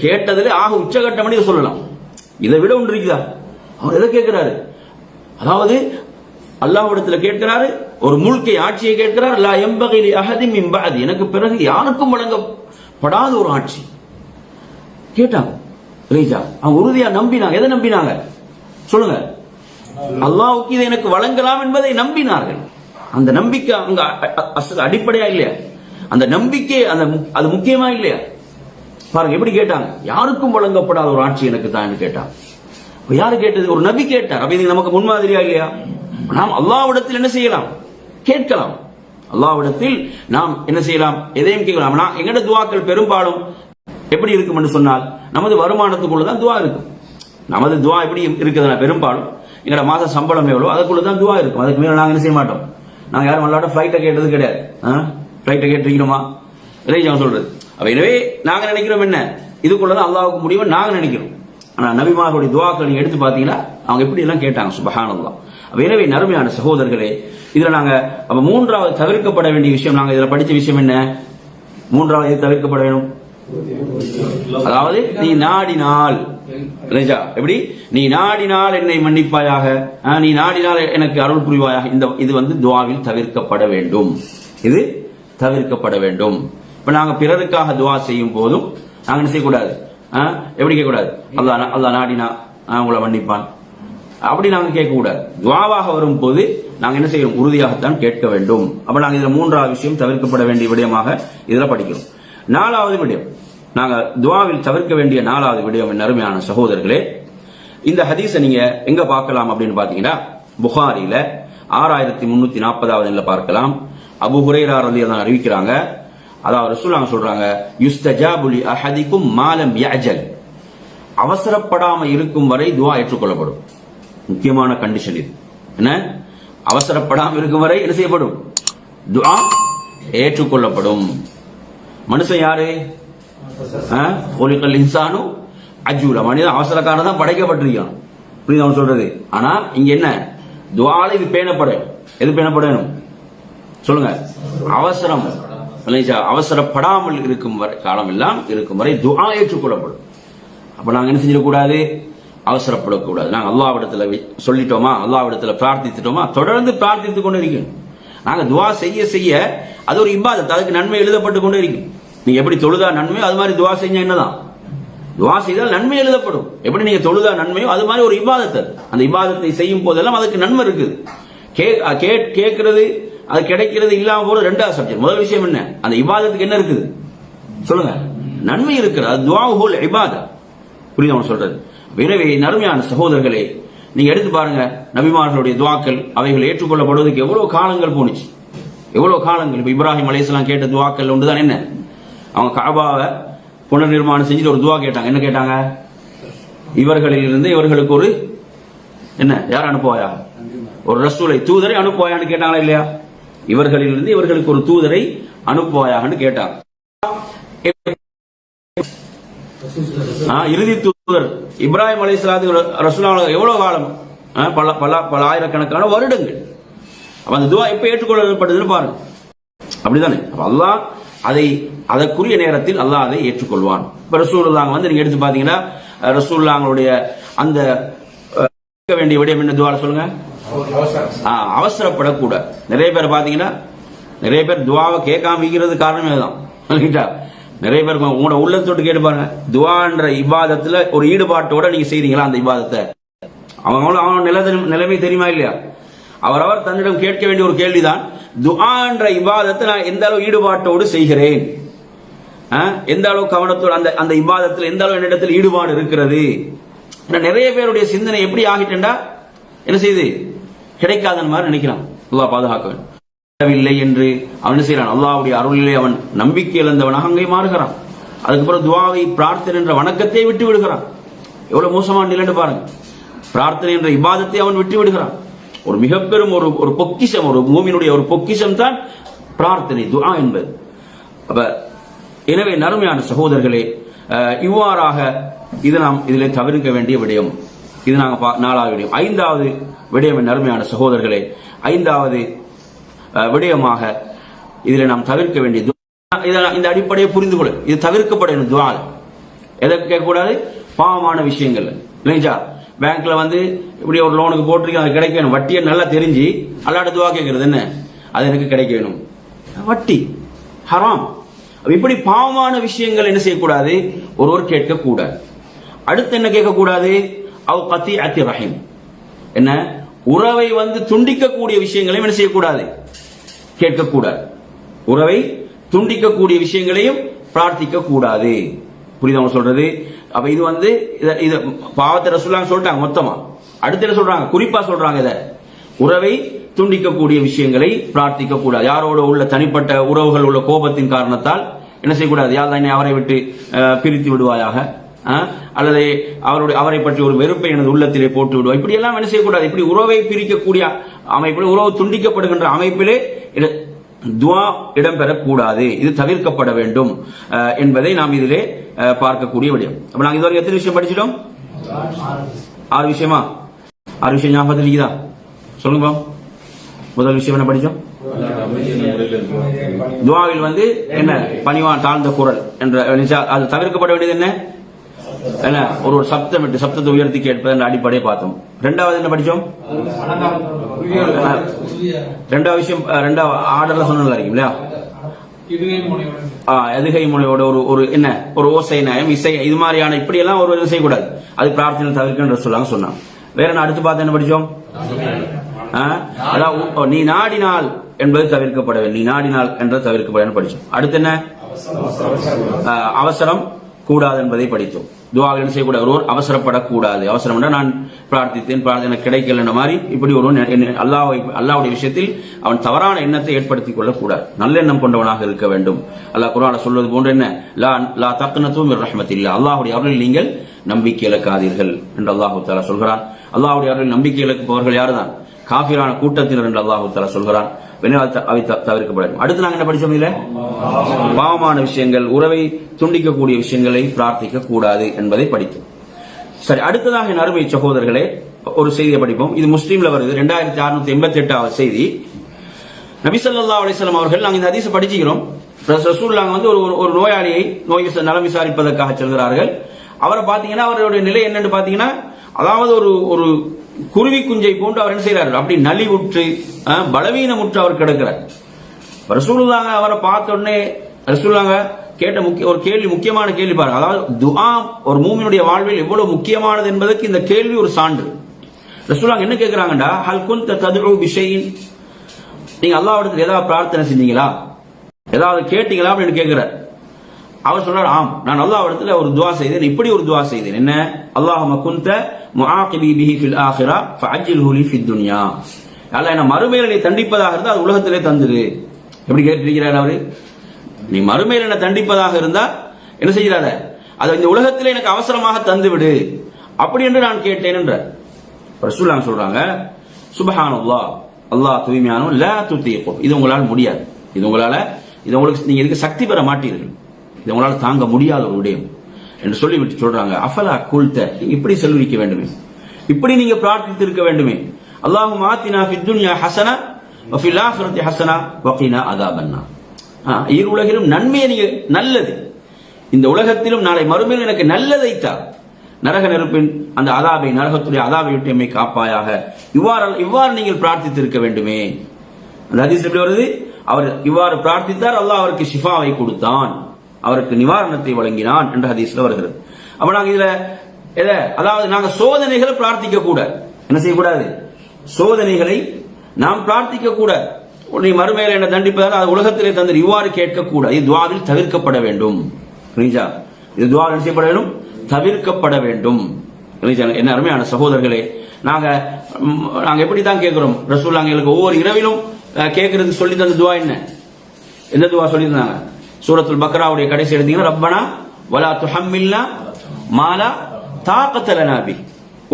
கேட்டதில் ஆக உச்சகட்டம் சொல்லலாம். இதை விட ஒன்று இருக்குதா? அவர் எதை கேட்கிறாரு? அதாவது அல்லாஹ்விடத்துல கேட்கிறாரு, ஒரு முல்கை ஆட்சியை கேட்கிறார். லா யம்பகி லி அஹதின் மின் பஅதி, எனக்கு பிறகு யாருக்கும் வழங்கப்படாத ஒரு ஆட்சி கேட்டாங்க. அவங்க உறுதியா நம்பினாங்க. எதை நம்பினாங்க சொல்லுங்க? அல்லாஹ்வுக்கு இதை எனக்கு வழங்கலாம் என்பதை நம்பினார்கள். அந்த நம்பிக்கை அங்க அடிப்படையா இல்லையா? அந்த நம்பிக்கை அது முக்கியமா இல்லையா? பாருங்க எப்படி கேட்டாங்க. யாருக்கும் வழங்கப்படாத ஒரு ஆட்சி எனக்கு தான் கேட்டாங்க. யாரு கேட்டது? ஒரு நபி கேட்டார். அப்ப இது நமக்கு முன்மாதிரியா இல்லையா? நாம் அல்லாஹ்விடத்தில் என்ன செய்யலாம்? கேட்கலாம். அல்லாஹ்விடத்தில் நாம் என்ன செய்யலாம்? எதையும் கேட்கலாம். எங்கட துஆக்கள் பெரும்பாலும் எப்படி இருக்கும் என்று சொன்னால், நமது வருமானத்துக்குள்ளதான் துஆ இருக்கும். நமது துஆ எப்படி இருக்குதுன்னா, பெரும்பாலும் எங்கட மாத சம்பளம் எவ்வளவு அதுக்குள்ளதான் துஆ இருக்கும். அதுக்கு மேல நாங்க என்ன செய்ய மாட்டோம். நாங்க யாரும் அல்லாஹ்ட ஃபிளைட்டை கேட்டது கிடையாது. ஃபிளைட்டை கேட்டிருக்கணுமா சொல்றது. எனவே நாங்க நினைக்கிறோம் என்ன, இதுக்குள்ளதான் அல்லாஹ்வுக்கு முடியும் நாங்க நினைக்கிறோம். ஆனா நபிமார்களுடைய துஆக்களை நீங்க எடுத்து பாத்தீங்கன்னா அவங்க எப்படி எல்லாம் கேட்டாங்க. சுப்ஹானல்லாஹ். எனவே நறுமையான சகோதரர்களே, இதுல நாங்க மூன்றாவது தவிர்க்கப்பட வேண்டிய விஷயம், நாங்க இதுல படிச்ச விஷயம் என்ன? மூன்றாவது தவிர்க்கப்பட வேணும். அதாவது நீ நாடினால், எப்படி நீ நாடினால் என்னை மன்னிப்பாயாக, நீ நாடினால் எனக்கு அருள் புரிவாயாக, இது துஆவில் தவிர்க்கப்பட வேண்டும். இது தவிர்க்கப்பட வேண்டும். இப்ப நாங்க பிறருக்காக துஆ செய்யும் போதும் நாங்க என்ன செய்யக்கூடாது? எப்படி கேட்கக்கூடாது? அல்லாஹ் நாடினா உங்களை மன்னிப்பான் அப்படி நாங்க கேட்கக்கூடாது. துஆவாக வரும் போது நாங்க என்ன செய்யணும்? உறுதியாகத்தான் கேட்க வேண்டும். அப்ப நாங்க இதுல மூன்றாவது விஷயம் தவிர்க்கப்பட வேண்டிய விடயமாக இதுல படிக்கிறோம். நாலாவது விடயம், நாங்க துஆவில் தவிர்க்க வேண்டிய நாலாவது விடயம் என் அருமையான சகோதரர்களே, இந்த ஹதீஸை நீங்க எங்க பார்க்கலாம் அப்படின்னு பாத்தீங்கன்னா, புகாரில 6340வது பார்க்கலாம். அபூ ஹுரைரா ரலியல்லாஹு அறிவிக்கிறாங்க. அதாவது ரசூலுல்லாஹ் சொல்றாங்க, யுஸ்தஜாபு லி அஹதிக்கும் மா லம் யஅஜல், அவசரப்படாம இருக்கும் வரை துஆ ஏற்றுக்கொள்ளப்படும். முக்கியமான கண்டிஷன் இது. என்ன? அவசரப்படாம இருக்கும் வரை என்ன செய்யப்படும்? துஆ ஏற்றுக்கொள்ளப்படும். மனுஷன் யாரு? ஒலிகல் இன்சானு அஜூல, மனிதன் அவசரக்காரன் தான் படைக்கப்பட்டிருக்கான். புரியுது அவன் சொல்றது? ஆனா இங்க என்ன? துஆல இது பேணப்படும். எது பேணப்படணும் சொல்லுங்க? அவசரம், அவசரப்படாமல் இருக்கும் வரை, காலம் எல்லாம் இருக்கும் வரை துஆ ஏற்றுக்கொள்ளப்படும். அப்ப நாங்க என்ன செஞ்சிடக்கூடாது? அவசரப்படக்கூடாது. நாங்க அல்லாஹ்விடத்துல சொல்லிட்டோமா, அல்லாஹ்விடத்துல பிரார்த்தித்துட்டோமா, தொடர்ந்து பிரார்த்தித்துக் கொண்டு இருக்கணும். நாங்க துஆ செய்ய செய்ய அது ஒரு இபாதத், அதுக்கு நன்மை எழுதப்பட்டு கொண்டே இருக்கும். நீங்க எப்படி தொழுதா நன்மையோ அது மாதிரி துஆ செஞ்சா என்னதான்? துஆ செய்தால் நன்மை எழுதப்படும். எப்படி நீங்க தொழுதா நன்மையோ அது மாதிரி ஒரு இபாதத். அந்த இபாதத்தை செய்யும் போதெல்லாம் அதுக்கு நன்மை இருக்குது. கேட்கிறது, அது கிடைக்கிறது இல்லாம போற ரெண்டாவது சப்ஜெக்ட். முதல் விஷயம் என்ன? அந்த இபாதத்துக்கு என்ன இருக்குது சொல்லுங்க? நன்மை இருக்கிறது. அது துஆவுல் இபாதா. புரியுது அவன் சொல்றது? எனவே நறுமையான சகோதரர்களே, நீங்க எடுத்து பாருங்க, நபிமார்களுடைய துஆக்கள் அவைகள் ஏற்றுக்கொள்ளப்படுவதற்கு எவ்வளவு காலங்கள் போனுச்சு, எவ்வளவு காலங்கள். இப்ப இப்ராஹிம் அலைஹிஸ்ஸலாம் கேட்ட துஆக்கள் ஒன்றுதான் என்ன? அவங்க கஅபாவை புனர் நிர்மாணம் செஞ்சுட்டு ஒரு துஆ கேட்டாங்க. என்ன கேட்டாங்க? இவர்களில் இருந்து இவர்களுக்கு ஒரு என்ன, யார் அனுப்புவாயா? ஒரு ரசூலை, தூதரை அனுப்புவாயான்னு கேட்டாங்களா இல்லையா? இவர்களில் இருந்து இவர்களுக்கு ஒரு தூதரை அனுப்புவாயான்னு கேட்டாங்க. இறுதி தூதர் இப்ராஹிம் அலைஹிஸ்ஸலாத்து ரசூலுல்லாஹ் எவ்வளவு காலம்? பல ஆயிரக்கணக்கான வருடங்கள். அந்த துஆ எப்ப ஏற்றுக்கொள்ளப்பட்டதுன்னு பாருங்க. அப்படிதானே? அல்லாஹ் அதற்குரிய நேரத்தில் அல்லாஹ் அதை ஏற்றுக்கொள்வான். இப்ப ரசூலுல்லாஹ் நீங்க எடுத்து பாத்தீங்கன்னா, ரசூலுல்லாஹ்வுடைய அந்த வேண்டிய விடயம் என்ன துஆ சொல்லுங்க? அவசரப்படக்கூடாது. நிறைய பேர் பாத்தீங்கன்னா, நிறைய பேர் துஆவை கேட்காம இருக்கிறது காரணமே தான். நிறைய பேர் உங்களோட உள்ளத்தோடு கேட்டு பாருங்க, துஆன்ற இபாதத்துல ஒரு ஈடுபாட்டோட நீங்க செய்றீங்களா? அந்த இபாதத்தை அவன் நிலைமை தெரியுமா இல்லையா? அவரவர் தன்னிடம் கேட்க வேண்டிய ஒரு கேள்விதான், துஆன்ற இபாதத்தை நான் எந்த அளவு ஈடுபாட்டோடு செய்கிறேன், எந்த அளவு கவனத்தோடு அந்த இபாதத்தில் எந்த அளவு என்னிடத்தில் ஈடுபாடு இருக்கிறது. நிறைய பேருடைய சிந்தனை எப்படி ஆகிட்டா என்ன செய்யுது? கிடைக்காத மாதிரி நினைக்கிறான். அல்லாஹ் பாதுகாக்க வேண்டும். இல்லை என்று அவன் செய்யறான். அல்லாஹ்வுடைய அருளிலே அவன் நம்பிக்கை இழந்தவனாக அங்கே மாறுகிறான். அதுக்கப்புறம் துஆவை, பிரார்த்தனை என்ற வணக்கத்தை விட்டு விடுகிறான். எவ்வளவு மோசமான நிலைன்னு பாருங்க. பிரார்த்தனை என்ற இபாதத்தை அவன் விட்டு விடுகிறான். ஒரு மிக பெரும் ஒரு பொக்கிஷம், ஒரு மூமினுடைய ஒரு பொக்கிஷம் தான் பிரார்த்தனை, துஆ என்பது. அப்ப எனவே நறுமையான சகோதரர்களே, இவ்வாறாக இது நாம் இதிலே தவிர்க்க வேண்டிய விடயம். இது நாங்க 4வது விடயம். 5வது விடயம் என் அருமையான சகோதரர்களே, 5வது விடயமாக இதில் நாம் தவிர்க்க வேண்டிய இந்த அடிப்படையை புரிந்து கொள்ள, இது தவிர்க்கப்பட வேண்டும். துஆ எதற்கு கேட்கக்கூடாது? பாவமான விஷயங்கள் இல்லைங்களா? பேங்க்ல இப்படி ஒரு லோனுக்கு போட்டிருக்கேன், அது கிடைக்க வேணும், வட்டியை நல்லா தெரிஞ்சு அல்லாட்ட துஆ கேட்கறது என்ன? அது எனக்கு கிடைக்க வேணும், வட்டி ஹராம். இப்படி பாவமான விஷயங்கள் என்ன செய்யக்கூடாது? ஒருவர் கேட்கக்கூடாது. அடுத்து என்ன கேட்கக்கூடாது? அவ் கத்திஅத்தி ரஹீம், என்ன உறவை துண்டிக்கக்கூடிய விஷயங்களையும் என்ன செய்யக்கூடாது? கேட்கக்கூடாது. உறவை துண்டிக்கக்கூடிய விஷயங்களையும் பிரார்த்திக்க கூடாது. புரியுதா சொல்றது? அப்ப இது இது பாவத்தை ரசூலுல்லாஹ் சொல்லிட்டாங்க மொத்தமா. அடுத்து என்ன சொல்றாங்க? குறிப்பா சொல்றாங்க, இத உறவை துண்டிக்கக்கூடிய விஷயங்களை பிரார்த்திக்க கூடாது. யாரோட உள்ள தனிப்பட்ட உறவுகள் உள்ள கோபத்தின் காரணத்தால் என்ன செய்யக்கூடாது? யா அல்லாஹ் என்னை அவரை விட்டு பிரித்து விடுவாயாக, அல்லது அவரை பற்றி ஒரு வெறுப்பை எனது உள்ளத்திலே போட்டு விடுவா, இப்படி எல்லாம் என்ன செய்யக்கூடாது. இப்படி உறவை பிரிக்கக்கூடிய அமைப்பில், உறவு துண்டிக்கப்படுகின்ற அமைப்பிலே துஆ இடம்பெறக்கூடாது. இது தவிர்க்கப்பட வேண்டும் என்பதை நாம் இதிலே பார்க்கக்கூடிய விடயம். அப்ப நாங்க இதுவரை எத்தனை விஷயம் படிச்சிட்டோம்? 6 விஷயமா? 6 விஷயம் ஞாபகத்தில் இருக்குதா? சொல்லுங்க. முதல் விஷயம் என்ன படிச்சோம்? துஆவில் என்ன? பணிவான் தாழ்ந்த குரல் என்ற, அது தவிர்க்கப்பட வேண்டியது என்ன? ஒரு சப்தத்தை உயர்த்தி கேட்பது என்ற அடிப்படையை பார்த்தோம். 2வது என்ன படிச்சோம்? 2வது விஷயம், 2வது ஆர்டர்ல சொன்னதா இருக்கும் இல்லையா? எதுகை முனையோட ஒரு என்ன, ஒரு ஓசை நயம், இசை, இது மாதிரியான இப்படி எல்லாம் ஒரு செய்யக்கூடாது. அது பிரார்த்தனை தவிர்க்கின்ற சொன்னாங்க. வேற என்ன அடுத்து பார்த்து என்ன படிச்சோம்? நீ நாடினால் என்பது தவிர்க்கப்பட வேண்டும். நீ நாடினால் என்றது தவிர்க்கப்பட படிச்சோம். அடுத்து என்ன? அவசரம் கூடாது என்பதை படித்தோம். துஆவில் என்ன செய்யக்கூடாது? ஒருவர் அவசரப்படக்கூடாது. அவசரம் நான் பிரார்த்தித்தேன், பிரார்த்தனை கிடைக்கல மாதிரி இப்படி ஒரு அல்லாஹ்வுடைய விஷயத்தில் அவன் தவறான எண்ணத்தை ஏற்படுத்திக் கொள்ளக்கூடாது. நல்லெண்ணம் கொண்டவனாக இருக்க வேண்டும். அல்லாஹ் குர்ஆனில் சொல்வது போன்று என்ன? லா தக்னது மிர் ரஹ்மத்தில்லாஹ், அல்லாஹ்வுடைய அருளில் நீங்கள் நம்பிக்கை இழக்காதீர்கள் என்று அல்லாஹ் தஆலா சொல்கிறான். அல்லாஹ்வுடைய அருளில் நம்பிக்கை இழப்பவர்கள் யாருதான்? காஃபிரான கூட்டத்தினர் என்று அல்லாஹ் தஆலா சொல்கிறான். அவை தவிர்க்கப்பட வேண்டும். அடுத்து நாங்க என்ன படிச்சோம்? இதுல பாவமான விஷயங்கள், உறவை துண்டிக்கக்கூடிய விஷயங்களை பிரார்த்திக்க கூடாது என்பதை படித்தோம். சரி, அடுத்ததாக என் அருமை சகோதரர்களே, ஒரு செய்தியை படிப்போம். இது முஸ்லீம்ல வருது, 2688வது செய்தி. நபி ஸல்லல்லாஹு அலைஹி வஸல்லம் அவர்கள், நாங்க இந்த ஹதீஸை படிச்சுக்கிறோம். ரசூலுல்லாஹ் ஒரு நோயாளியை நலம் விசாரிப்பதற்காக செல்கிறார்கள். அவரை பாத்தீங்கன்னா அவருடைய நிலை என்னன்னு பாத்தீங்கன்னா, அதாவது ஒரு குருவி குஞ்சை போன்று அவர் என்ன செய்யறாரு? அப்படி நலிவுற்று பலவீனமுற்று அவர் கிடக்கிறார். ரசூலுல்லாஹ் அவரை பார்த்த உடனே ரசூலுல்லாஹ் கேட்ட ஒரு கேள்வி, முக்கியமான கேள்வி பாருங்க. அதாவது துஆ ஒரு மூமினுடைய வாழ்வில் எவ்வளவு முக்கியமானது என்பதற்கு இந்த கேள்வி ஒரு சான்று. ரசூலுல்லாஹ் என்ன கேட்கிறாங்கடா? ஹல் குன்த ததுஉ பிஷைஇன், நீங்க அல்லாஹ்விடத்தில் ஏதாவது பிரார்த்தனை செஞ்சீங்களா, ஏதாவது கேட்டீங்களா அப்படின்னு கேட்கிறார். அவர் சொல்றார், ஆம், நான் அல்லாஹ்விடத்தில் ஒரு துஆ செய்தேன், இப்படி ஒரு துஆ செய்தேன். என்ன? அல்லாஹும்ம குன்த முஆகிபி பிஹி ஃபில் ஆখিরা ஃபஅஜ்ஜில்ஹு லி ஃபித் துன்யா, அல்லாஹ் என்ன மறுமையிலே தண்டிப்பதாக இருந்தா அது உலகத்திலே தந்துரு. எப்படி கேட்டிருக்கிறார் அவரு? நீ மறுமையில என்ன தண்டிப்பதாக இருந்தா என்ன செய்யறாத, அது இந்த உலகத்திலே எனக்கு அவசரமாக தந்து விடு, அப்படி என்று நான் கேட்டேன் என்றார். ரசூலுல்லாஹ் சொல்றாங்க, சுப்ஹானல்லாஹ், அல்லாஹ் தூய்மையானவன், லா துதீகு, இது உங்களால் முடியாது, இது உங்களுக்கு நீங்க இதுக்கு சக்தி பெற மாட்டீர்கள், இது உங்களால் தாங்க முடியாத ஒரு விடயம் என்று சொல்லிவிட்டு சொல்றாங்க, அஃபலா குல்த, இப்படி செல்விக்க வேண்டுமே, இப்படி நீங்க பிரார்த்தித்து இருக்க வேண்டுமே, அல்லாஹும்ம ஆத்தினா ஃபித் துன்யா ஹஸனா வ ஃபில் ஆখিরাতি ஹஸனா வ கினா அஸாபன்னார். இரு உலகிலும் நன்மையை நீங்க, நல்லது இந்த உலகத்திலும் நாளை மறுமையில் எனக்கு நல்லதை தா, நரக நெருப்பின் அந்த அதாபை, நரகத்துடைய அதாபை விட்டு எம்மை காப்பாயாக, இவ்வாறு நீங்கள் பிரார்த்தித்து இருக்க வேண்டுமே. அந்த ஹதீஸ் எப்படி வருது? அவர் இவ்வாறு பிரார்த்தித்தார், அல்லாஹ் அவருக்கு ஷிஃபாவை கொடுத்தான், அவருக்கு நிவாரணத்தை வழங்கினான் என்ற ஹதீஸ்ல வருகிறது. அப்ப நாங்க இதுல அதாவது நாங்க சோதனைகளை பிரார்த்திக்க கூட, என்ன செய்யக்கூடாது? சோதனைகளை நாம் பிரார்த்திக்க கூட, நீ மறுமையில என்ன தண்டிப்பதால் அது உலகத்திலே தந்து இவ்வாறு கேட்கக்கூடாது. இது துஆவில் தவிர்க்கப்பட வேண்டும். இது துஆவில் செய்யப்பட வேண்டும், தவிர்க்கப்பட வேண்டும். என்ன அருமையான சகோதரர்களே, நாங்க எப்படி தான் கேட்கிறோம்? ரசூலுல்லாஹ் எங்களுக்கு ஒவ்வொரு இரவிலும் கேட்கறது சொல்லி தந்த துஆ என்ன? எந்த துஆ சொல்லி தந்தாங்க? சூரத்துல் பக்ராவுடைய கடைசி எடுத்தீங்கன்னா, ரப்பனா வலா துஹம்மில்னா மாலா தாகத லனா பி.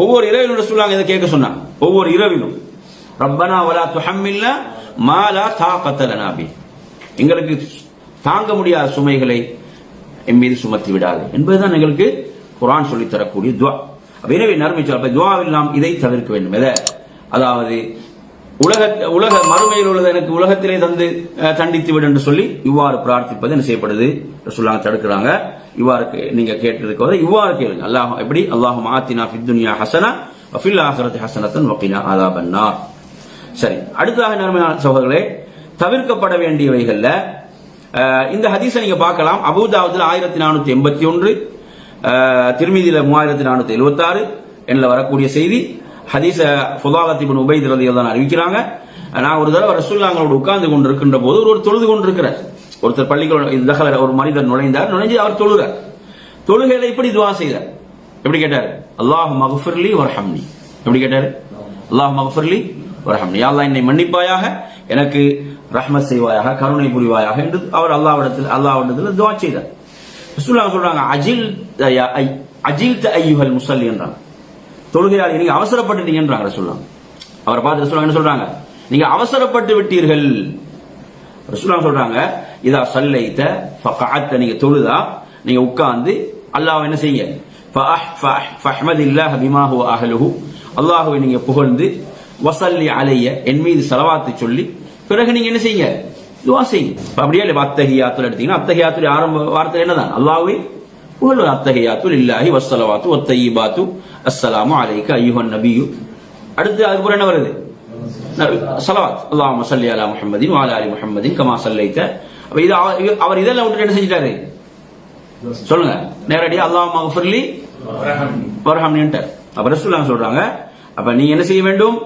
ஒவ்வொரு இரவிலும் ரசூலுல்லாஹ் இதை கேட்க சொன்னாங்க. ஒவ்வொரு இரவிலும் ரப்பனா வலா துஹம்மில்னா மாலா தாகத லனா பி, எங்களுக்கு தாங்க முடியாத சுமைகளை என் மீது சுமத்தி விடாது என்பதுதான் எங்களுக்கு குர்ஆன் சொல்லி தரக்கூடிய துஆ. எனவே நறுமைச்சொல் துஆவில் நாம் இதை தவிர்க்க வேண்டும். அதாவது உலக மறுமையில் உள்ளது எனக்கு உலகத்திலே தந்து தண்டித்து விடு என்று சொல்லி இவ்வாறு பிரார்த்திப்பது என்ன செய்யப்படுது ரசூலுல்லாஹ் தடுக்கிறாங்க. இவ்வாறு நீங்க கேட்டிருக்கிறது இவ்வாறு கேளுங்க. அல்லாஹ் எப்படி அல்லாஹும்ம ஆத்தினா ஃபித் துன்யா ஹஸனா வ ஃபில் ஆখিরাতি ஹஸனத்தன் வ கினா அஸாபன்னார். சரி, அடுத்ததாக நறுமையான சகோதரர்களே, தவிர்க்கப்பட வேண்டியவைகள்ல இந்த ஹதீஸை நீங்க பார்க்கலாம். அபூதாவுதுல 1481, திர்மிதியில 3476 என்ற வரக்கூடிய செய்தி. ஹதீஸ ஃபுதாலத் இப்னு உபைத் ரலியல்லாஹு அன்ஹு அறிவிக்கிறாங்க. நான் ஒரு தடவை ரசூலுல்லாஹ்வோடு உட்கார்ந்து கொண்டிருக்கின்ற போது ஒரு தொழுது கொண்டிருக்கிறார். ஒருத்தர் பள்ளிக்குள்ள ஒரு மனிதர் நுழைஞ்சு அவர் தொழுகிறார். தொழுகையில இப்படி துஆ செய்தார். எப்படி கேட்டார்? அல்லாஹும்ம மக்ஃபிர்லி வர்ஹம்னி. எப்படி கேட்டார்? அல்லாஹும்ம மக்ஃபிர்லி வர்ஹம்னி, யா அல்லாஹ் என்னை மன்னிப்பாயாக, எனக்கு ரஹ்மத் செய்வாயாக, கருணை புரிவாயாக என்று அவர் அல்லாஹ்விடத்தில் துஆ செய்தார். ரசூலுல்லாஹ் சொல்றாங்க அஜில்த அய்யுஹல் முஸல்லி என்றாங்க. தொழுகையாளி நீங்க அவசரப்பட்டுட்டீங்கன்றாங்க ரசூலுல்லாஹ். அவரை பார்த்து ரசூலுல்லாஹ் என்ன சொல்றாங்க? நீங்க அவசரப்பட்டு விட்டீர்கள். ரசூலுல்லாஹ் சொல்றாங்க இதா ஸல்லைத ஃபகஅத்த, நீங்க தொழுதா நீங்க உட்கார்ந்து அல்லாஹ்வை என்ன செய்யுங்க? ஃபஹ்மதில்லாஹ பிமா ஹுவ அஹ்லுஹு, அல்லாஹ்வை நீங்க புகழ்ந்து வஸல்லி அலைய, என் மீது ஸலவாத்தை சொல்லி பிறகு நீங்க என்ன செய்யுங்க? துஆ செய்யுங்க. அப்படியே அத்தஹியாத்துல் எடுத்தீங்கன்னா அத்தஹியாத்துல் ஆரம்ப வார்த்தை என்னதான்? அல்லாஹ்வை புகழ்வது. அத்தஹியாத்து லில்லாஹி வஸ்ஸலவாத்து வத்தய்யிபாத்து அஸ்ஸலாமு அலைக்க அய்யுஹன் நபியு. அடுத்து அதுக்கு என்ன வருது? ஸலவாத். அல்லாஹும்ம ஸல்லி அலா முஹம்மதின் வ அலா ஆலி முஹம்மதின் கமா ஸல்லைத. அப்ப இது அவர் இதெல்லாம் விட்டு என்ன செஞ்சிட்டாரு சொல்லுங்க? நேரடியா அல்லாஹும்ம மக்ஃபிர்லி வர்ஹம்னின்ட்டார். அப்ப ரசூலுல்லாஹ் சொல்றாங்க அப்ப நீங்க என்ன செய்ய வேண்டும்?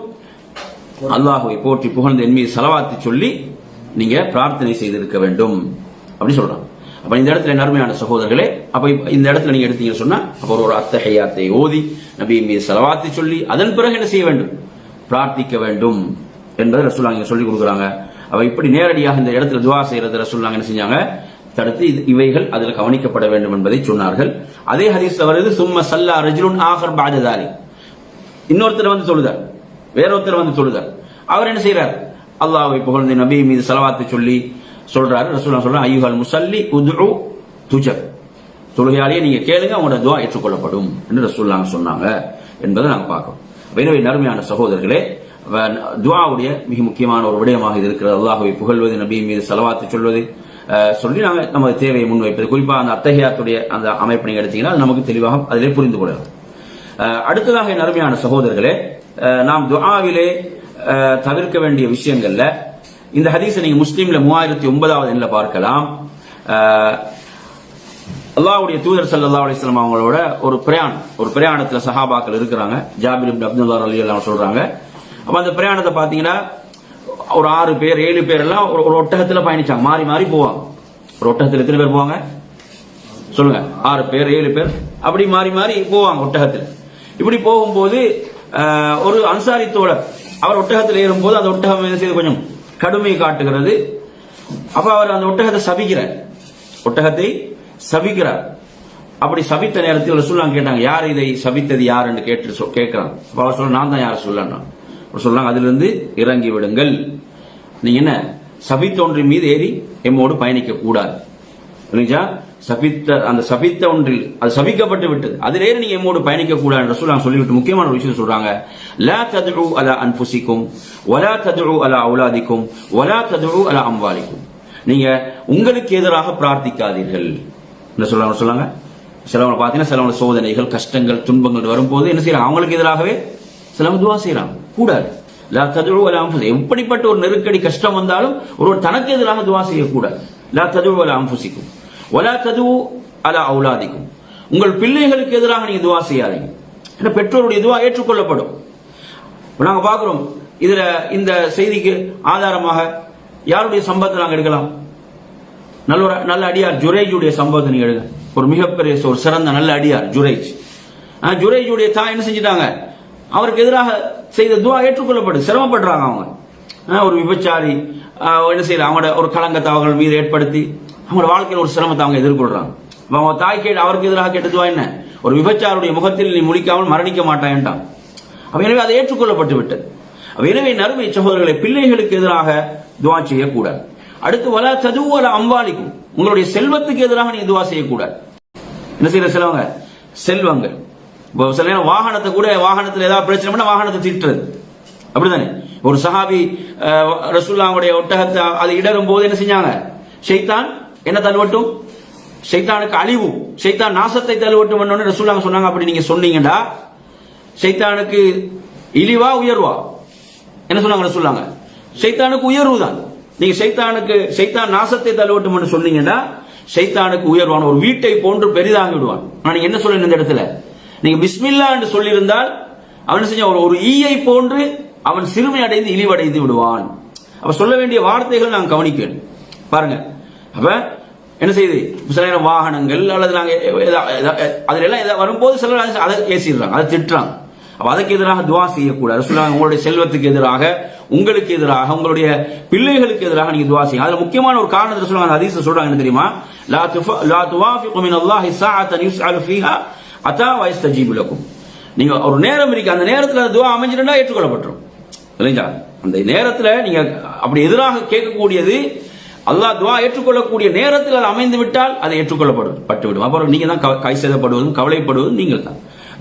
அல்லாஹ்வை போற்றி புகழ்ந்து என் மீது ஸலவாத்தை சொல்லி நீங்க பிரார்த்தனை செய்திருக்க வேண்டும் அப்படி சொல்றாங்க. அப்ப இந்த இடத்துல நறுமையான சகோதரர்களே, அப்ப இந்த இடத்துல நீங்க எடுத்தீங்கன்னு சொன்னா அப்ப ஒரு அத்தஹியாத்தை ஓதி நபி மீது ஸலவாத்தை சொல்லி அதன் பிறகு என்ன செய்ய வேண்டும்? பிரார்த்திக்க வேண்டும் என்பதை ரசூலுல்லாஹ் சொல்லி கொடுக்குறாங்க. அப்ப இப்படி நேரடியாக இந்த இடத்துல துஆ செய்யறது ரசூலுல்லாஹ் என்ன செஞ்சாங்க? தடுத்து இவைகள் அதில் கவனிக்கப்பட வேண்டும் என்பதை சொன்னார்கள். அதே ஹதீஸ்ல வருது சும்ம ஸல்லா ரஜுலுன் ஆகர் பஅத ذلك, இன்னொருத்தர் வந்து தொழுதார், வேறொருத்தர் வந்து தொழுதார். அவர் என்ன செய்யறார்? அல்லாஹ்வை புகழ்ந்து நபி மீது ஸலவாத்தை சொல்லி சொல்றாரு. ரசூலுல்லாஹ் சொல்றாங்க அய்யுஹல் முஸல்லி உத்உ துஜப், தொழுகையாளியே நீங்க கேளுங்க உங்களோட துஆ ஏற்றுக்கொள்ளப்படும் என்று ரசூலுல்லாஹ் சொன்னாங்க என்பதை நாங்க பார்க்கிறோம். எனவே நறுமையான சகோதரர்களே, துஆவுடைய மிக முக்கியமான ஒரு விடயமாக இது இருக்கிறது. அல்லாஹ்வை புகழ்வது, நபி மீது ஸலவாத்தை சொல்வது, சொல்லி நாங்கள் நமது தேவையை முன்வைப்பது. குறிப்பாக அந்த அத்தஹியாத்துடைய அந்த அமைப்பு நீங்க எடுத்தீங்கன்னா அது நமக்கு தெளிவாக அதிலே புரிந்து கொள்ளலாம். அடுத்ததாக நறுமையான சகோதரர்களே, நாம் துஆவிலே தவிர்க்க வேண்டிய விஷயங்கள்ல இந்த ஹதீஸை நீங்க முஸ்லீம்ல 3009வது எண்ணில் பார்க்கலாம். அல்லாஹ்வுடைய தூதர் ஸல்லல்லாஹு அலைஹி வஸல்லம் அவங்களோட ஒரு பிரயாணத்துல சஹாபாக்கள் இருக்கிறாங்க. ஜாபிர் இப்னு அப்துல்லாஹ் ரலியல்லாஹு அன்ஹு சொல்றாங்க. அப்ப அந்த பிரயாணத்தை பாத்தீங்கன்னா ஒரு 6 பேர் 7 பேர் எல்லாம் ஒரு ஒட்டகத்துல பயணிச்சாங்க. மாறி மாறி போவாங்க. ஒரு ஒட்டகத்துல எத்தனை பேர் போவாங்க சொல்லுங்க? 6 பேர் 7 பேர் அப்படி மாறி மாறி போவாங்க ஒட்டகத்துல. இப்படி போகும்போது ஒரு அன்சாரி தோழர் அவர் ஒட்டகத்தில் ஏறும்போது அந்த ஒட்டகம் என்ன செய்து கொஞ்சம் கடுமை காட்டுகிறது. அப்ப அவர் அந்த ஒட்டகத்தை சபிக்கிறார். அப்படி சபித்த நேரத்தில் ரசூலுல்லாஹ் கேட்டாங்க, யார் இதை சபித்தது யார் என்று கேட்கிறாங்க. அப்ப அவர் சொல்ல, நான் தான் யார் சொல்லலாம். சொல்றாங்க, அதிலிருந்து இறங்கி விடுங்கள், நீங்க என்ன சபித்த ஒன்றின் மீது ஏறி எம்மோடு பயணிக்க கூடாது. சபித்த ஒன்றில் அது சபிக்கப்பட்டு விட்டது, அதில் ஏறி நீங்க எம்மோடு பயணிக்க கூடாது ரசூலுல்லாஹ் சொல்லிவிட்டு முக்கியமான ஒரு விஷயம் சொல்றாங்க, லா ததுஉ அலா அன்ஃபுசிக்கும் வலா ததுஉ அலா அவுலாதிக்கும் வலா ததுஉ அலா அம்வாலிக்கும், நீங்க உங்களுக்கு எதிராக பிரார்த்திக்காதீர்கள். என்ன சொல்லாங்க? சிலவங்க பாத்தீங்கன்னா சிலவங்க சோதனைகள், கஷ்டங்கள், துன்பங்கள் வரும்போது என்ன செய்யறாங்க? அவங்களுக்கு எதிராகவே சிலவங்க துஆ செய்யறாங்க. கூடாது. லா ததுஉ அலா அன்ஃபுசிக்கும், எப்படிப்பட்ட ஒரு நெருக்கடி கஷ்டம் வந்தாலும் ஒருவர் தனக்கு எதிராக துஆ செய்யக்கூடாது. லா ததுஉ அலா அன்ஃபுசிக்கும் வலா ததுஉ அலா அவுலாதிக்கும், உங்கள் பிள்ளைகளுக்கு எதிராக நீங்க துஆ செய்யாதீங்க. ஏன்னா பெற்றோருடைய துஆ ஏற்றுக்கொள்ளப்படும். நாங்க பாக்குறோம் இதுல இந்த செய்திக்கு ஆதாரமாக யாருடைய சம்பவத்தை நாங்க எடுக்கலாம்? நல்ல அடியார் ஜுரைஜுடைய சம்பவத்தை நீங்க எடுங்க. ஒரு மிகப்பெரிய ஒரு சிறந்த நல்ல அடியார் ஜுரைஜுடைய தாய் என்ன செஞ்சிட்டாங்க? அவருக்கு எதிராக செய்த துஆ ஏற்றுக்கொள்ளப்படும். சிரமப்படுறாங்க அவங்க. ஒரு விபச்சாரி என்ன செய்யல, அவங்களோட ஒரு களங்கத்தை அவர்கள் மீது ஏற்படுத்தி அவங்களோட வாழ்க்கையில் ஒரு சிரமத்தை அவங்க எதிர்கொள்றாங்க. அவங்க தாய் அவருக்கு எதிராக கேட்ட துஆ என்ன? ஒரு விபச்சாருடைய முகத்தில் நீ முழிக்காமல் மரணிக்க மாட்டான்ட்டான். எனவே அதை ஏற்றுக்கொள்ளப்பட்டு விட்டது. எனவே நறுமை சகோதரர்களை, பிள்ளைகளுக்கு எதிராக துஆ செய்யக்கூடாது. அடுத்து வலா ததுஉ அலா அம்வாலிக்கும், உங்களுடைய செல்வத்துக்கு எதிராக நீங்க துஆ செய்யக்கூடாது. என்ன செய்யற? சிலவங்க செல்வங்கள் சில நேரம் வாகனத்தை கூட வாகனத்தில் ஏதாவது பிரச்சனை பண்ணா வாகனத்தை திட்டுறது அப்படித்தானே. ஒரு சஹாபி ரசூலுல்லாஹ்வுடைய ஒட்டகத்தை அது இடரும் போது என்ன செஞ்சாங்க, ஷைத்தான் என்ன தள்ளுவட்டும், ஷைத்தானுக்கு அழிவு, ஷைத்தான் நாசத்தை தள்ளுவட்டும் பண்ணோன்னு ரசூலுல்லாஹ் சொன்னாங்க. அப்படி நீங்க சொன்னீங்கடா ஷைத்தானுக்கு இழிவா உயர்வா, என்ன சொன்னாங்க ரசூலுல்லாஹ், ஷைத்தானுக்கு உயர்வு தான். நீங்க ஷைத்தான் நாசத்தை தள்ளுவட்டும் சொன்னீங்கடா ஷைத்தானுக்கு உயர்வான ஒரு வீட்டை போன்று பெரிதாகி விடுவான். நீங்க என்ன சொல்ல இந்த இடத்துல, நீங்க பிஸ்மில்லா என்று சொல்லியிருந்தால் அவன் செஞ்ச ஒரு ஈயை போன்று அவன் சிறுமை அடைந்து இழிவடைந்து விடுவான். அப்ப சொல்ல வேண்டிய வார்த்தைகள் நாங்கள் கவனிக்க வேண்டும் பாருங்க. அப்ப என்ன செய்யுது, சில நேரம் வாகனங்கள் அல்லது நாங்க அதுல எல்லாம் வரும்போது சிலர் அதை ஏசிடுறாங்க, அதை திட்டுறாங்க. அப்ப அதுக்கு எதிராக துவா செய்யக்கூடாது. சொல்லுவாங்க உங்களுடைய செல்வத்துக்கு எதிராக, உங்களுக்கு எதிராக, உங்களுடைய பிள்ளைகளுக்கு எதிராக நீங்க துவா செய்யுங்க. அதுல முக்கியமான ஒரு காரணத்தை சொல்லுவாங்க, ஹதீஸ்ல சொல்றாங்க என்ன தெரியுமா, லா துவாஃபிகு மினல்லாஹி ஸாஅத்தன் யுஸ்அலு ஃபீஹா அத்தா வயஸ்தஜீபு லக்கும். நீங்க ஒரு நேரம் இருக்கு, அந்த நேரத்தில் அந்த துவா அமைஞ்சிருந்தா ஏற்றுக்கொள்ளப்பட்டுரும் இல்லைங்களா. அந்த நேரத்தில் நீங்க அப்படி எதிராக கேட்கக்கூடியது அல்லாஹ் துவா ஏற்றுக்கொள்ளக்கூடிய நேரத்தில் அது அமைந்து விட்டால் அதை ஏற்றுக்கொள்ளப்பட்டுவிடும். அப்புறம் நீங்க தான் கை சேதப்படுவதும் கவலைப்படுவதும் நீங்கள் தான்.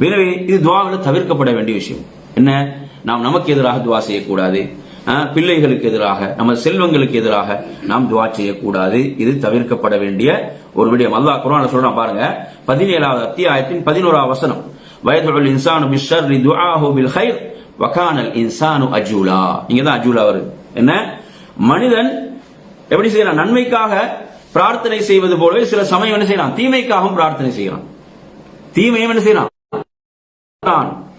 எனவே இது துவாவில் தவிர்க்கப்பட வேண்டிய விஷயம். என்ன, நாம் நமக்கு எதிராக துவா செய்யக்கூடாது, பிள்ளைகளுக்கு எதிராக, நம்ம செல்வங்களுக்கு எதிராக நாம் துவா செய்யக்கூடாது. இது தவிர்க்கப்பட வேண்டிய ஒரு விடயம். அல்லாஹ் குர்ஆன்ல சொல்றான் பாருங்க, 17வது அத்தியாயத்தின் 11வது வசனம், வயதுல் இன்சானு பிஷ்ஷர்ரி துஆஹு பில் கைர் வகானல் இன்சானு அஜூலா. இங்க தான் அஜூலா வருது. என்ன, மனிதன் எப்படி செய்யறான், நன்மைக்காக பிரார்த்தனை செய்வது போலவே சில சமயம் என்ன செய்யறான், தீமைக்காகவும் பிரார்த்தனை செய்யறான், தீமையும் என்ன செய்யறான்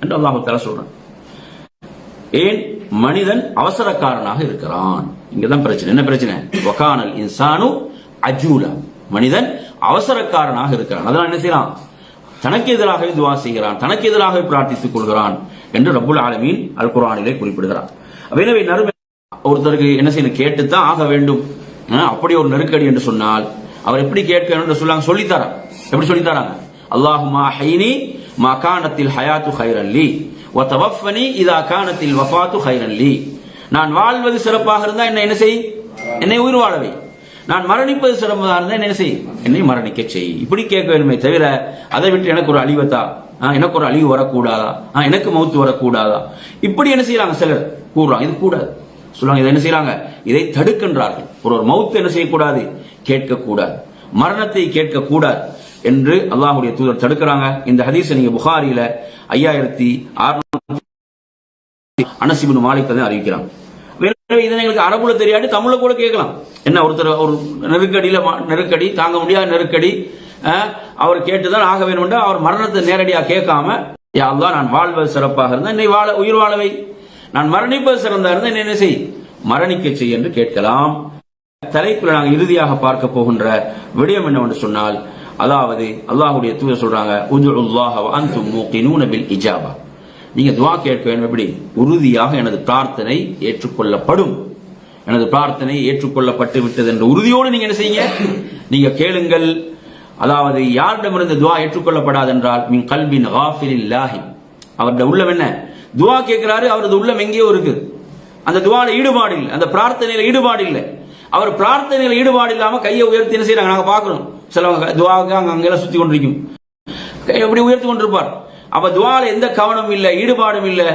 என்று அல்லாஹ் தஆலா சொல்றான். ஏன், மனிதன் அவசரக்காரனாக இருக்கிறான். இங்கதான் பிரச்சனை. என்ன பிரச்சனை, வகானல் இன்சானு அஜூலா, மனிதன் அவசரக்காரனாக இருக்கிறான். அதனால என்ன செய்யறான், தனக்கு எதிராகவே துவா செய்கிறான், தனக்கு எதிராகவே பிரார்த்தித்துக் கொள்கிறான் என்று ரப்புல் ஆலமீன் அல் குர்ஆனிலே குறிப்பிடுகிறான். எனவே ஒருத்தருக்கு என்ன செய்யணும், கேட்டுத்தான் ஆக வேண்டும். அப்படி ஒரு நெருக்கடி என்று சொன்னால் அவர் எப்படி கேட்க வேண்டும் சொல்லாங்க, சொல்லித்தாராங்க. எப்படி சொல்லித்தாராங்க, அல்லாஹும்மா ஹைனி மா கானத்தில் ஹயாத்து ஹைரன் லீ வ தவஃபனி இதா கானத்தில் வஃபாத்து ஹைரன் லீ. நான் வாழ்வது சிறப்பாக இருந்தா என்ன செய், என்னை உயிர் வாழவை. நான் மரணிப்பது சிறப்பாக இருந்தா என்ன செய், என்னை மரணிக்க செய். இப்படி கேட்க வேண்டுமே தவிர அதை விட்டு எனக்கு ஒரு அழிவத்தா, எனக்கு ஒரு அழிவு வரக்கூடாதா, எனக்கு மௌத்து வரக்கூடாதா, இப்படி என்ன செய்யறாங்க சிலர் கூறுறாங்க. இது கூடாது சொல்லுவாங்க. இதை என்ன செய்யறாங்க, இதை தடுக்கின்றார்கள். ஒரு மௌத்து என்ன செய்யக்கூடாது, கேட்கக்கூடாது, மரணத்தை கேட்கக்கூடாது என்று அல்லாஹ்வுடைய தூதர் தடுக்கிறாங்க. இந்த ஹதீஸை நீங்க புகாரில 5600 அனஸ் இப்னு மாலிக் தான் அறிவிக்கிறாங்க. இதை எங்களுக்கு அரபுல தெரியாது, தமிழ்ல கூட கேட்கலாம். என்ன, ஒருத்தர் ஒரு நெருக்கடி தாங்க முடியாத நெருக்கடி, அவர் கேட்டுதான் ஆக வேண்டும். அவர் மரணத்தை நேரடியாக கேட்காம, யா அல்லாஹ் நான் வாழ்வது சிறப்பாக இருந்தா என்னை உயிர் வாழவை, நான் மரணிப்பது சிறந்தா இருந்தா என்ன செய், மரணிக்க செய் என்று கேட்கலாம். தலைப்புல நாங்கள் இறுதியாக பார்க்க போகின்ற விடயம் என்னவென்று சொன்னால், அதாவது அல்லாஹ்வுடைய தூதர் சொல்றாங்க, உதுல்லாஹ வ அன்தும் மூகினூன பில் இஜாபா. நீங்க துஆ கேட்க வேண்டும். எப்படி, உறுதியாக எனது பிரார்த்தனை ஏற்றுக்கொள்ளப்படும், எனது பிரார்த்தனை ஏற்றுக்கொள்ளப்பட்டு விட்டது என்ற உறுதியோடு நீங்க என்ன செய்யுங்க, நீங்க கேளுங்கள். அதாவது யாரிடமிருந்து துஆ ஏற்றுக்கொள்ளப்படாது என்றால், மின் கல்பின் காஃபிலில்லாஹி, அவருடைய உள்ளம் என்ன, துஆ கேட்கிறாரு, அவரது உள்ளம் எங்கேயோ இருக்கு, அந்த துஆல ஈடுபாடு இல்லை, அந்த பிரார்த்தனையில ஈடுபாடு இல்லை. அவர் பிரார்த்தனையில ஈடுபாடு இல்லாம கையை உயர்த்தி என்ன செய்யறாங்க, நாங்க பாக்குறோம். சிலவங்க துஆவுக்கு அங்கெல்லாம் சுத்தி கொண்டிருக்கும், எப்படி உயர்த்தி கொண்டிருப்பார். அப்ப துஆல எந்த கவனமும் இல்லை, ஈடுபாடும் இல்லை,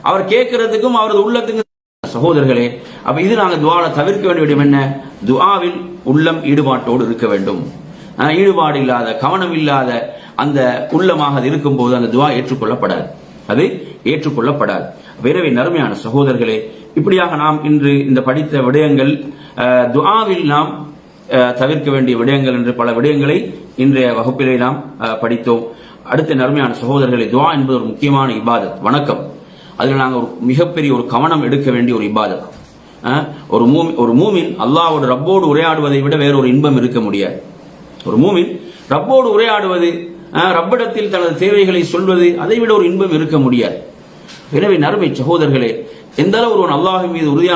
அவர் கேட்கறதுக்கும் அவரது உள்ளத்துக்கும். சகோதரர்களே, அப்ப இது நாங்க துஆல தவிர்க்க வேண்டிய விடம் என்ன, துஆவில் உள்ளம் ஈடுபாட்டோடு இருக்க வேண்டும். ஈடுபாடு இல்லாத, கவனம் இல்லாத அந்த உள்ளமாக இருக்கும் போது அந்த துஆ ஏற்றுக்கொள்ளப்படாது, அது ஏற்றுக்கொள்ளப்படாது. எனவே நறுமையான சகோதரர்களே, இப்படியாக நாம் இன்று இந்த படித்த விடயங்கள், துஆவில் நாம் தவிர்க்க வேண்டிய விடயங்கள் என்று பல விடயங்களை இன்றைய வகுப்பிலே நாம் படித்தோம். அடுத்த நறுமையான சகோதரர்களை, துஆ என்பது ஒரு முக்கியமான இபாதத், வணக்கம். அதில் நாங்கள் ஒரு மிகப்பெரிய ஒரு கவனம் எடுக்க வேண்டிய ஒரு இபாதத். ஒரு மூமின் அல்லாஹ்வோடு ரப்போடு உரையாடுவதை விட வேறொரு இன்பம் இருக்க முடியாது. ஒரு மூமின் ரப்போடு உரையாடுவது, ரப்பிடத்தில் தனது தேவைகளை சொல்வது, அதை விட ஒரு இன்பம் இருக்க முடியாது. எனவே நறுமை சகோதரர்களே, எந்த அளவு ஒருவன் அல்லாஹ்வின் மீது உறுதியான